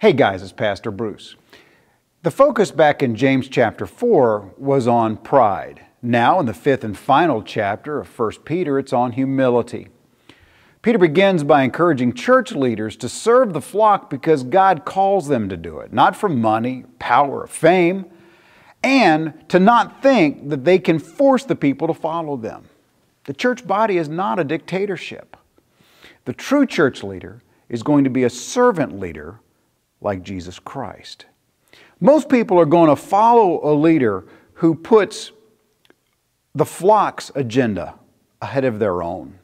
Hey guys, it's Pastor Bruce. The focus back in James chapter 4 was on pride. Now in the fifth and final chapter of 1 Peter, it's on humility. Peter begins by encouraging church leaders to serve the flock because God calls them to do it, not for money, power, or fame, and to not think that they can force the people to follow them. The church body is not a dictatorship. The true church leader is going to be a servant leader like Jesus Christ. Most people are going to follow a leader who puts the flock's agenda ahead of their own.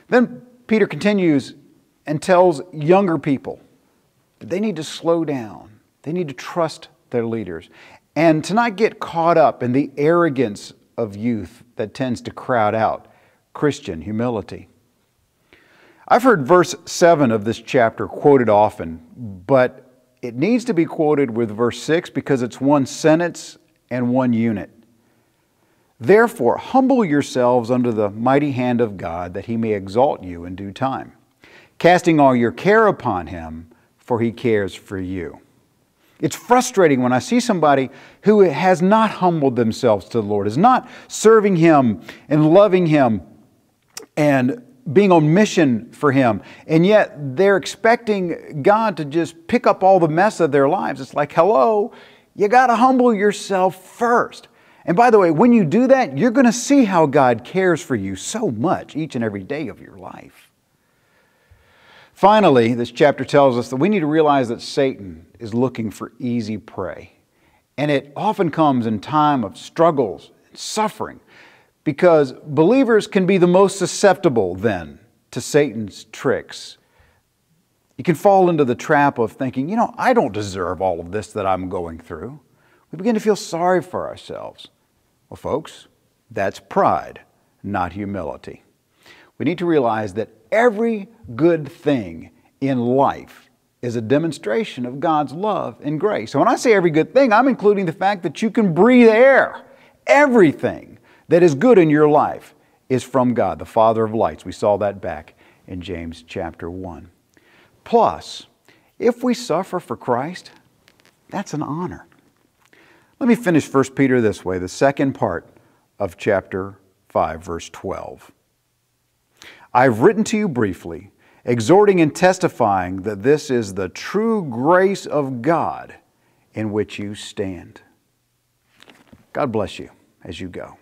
Then Peter continues and tells younger people that they need to slow down. They need to trust their leaders and to not get caught up in the arrogance of youth that tends to crowd out Christian humility. I've heard verse 7 of this chapter quoted often, but it needs to be quoted with verse 6 because it's one sentence and one unit. Therefore, humble yourselves under the mighty hand of God, that He may exalt you in due time, casting all your care upon Him, for He cares for you. It's frustrating when I see somebody who has not humbled themselves to the Lord, is not serving Him and loving Him and being on mission for Him, and yet they're expecting God to just pick up all the mess of their lives. It's like, hello, you got to humble yourself first. And by the way, when you do that, you're going to see how God cares for you so much each and every day of your life. Finally, this chapter tells us that we need to realize that Satan is looking for easy prey. And it often comes in time of struggles and suffering, because believers can be the most susceptible then to Satan's tricks. You can fall into the trap of thinking, I don't deserve all of this that I'm going through. We begin to feel sorry for ourselves. Well, folks, that's pride, not humility. We need to realize that every good thing in life is a demonstration of God's love and grace. So when I say every good thing, I'm including the fact that you can breathe air. Everything that is good in your life is from God, the Father of lights. We saw that back in James chapter 1. Plus, if we suffer for Christ, that's an honor. Let me finish 1 Peter this way, the second part of chapter 5, verse 12. I've written to you briefly, exhorting and testifying that this is the true grace of God in which you stand. God bless you as you go.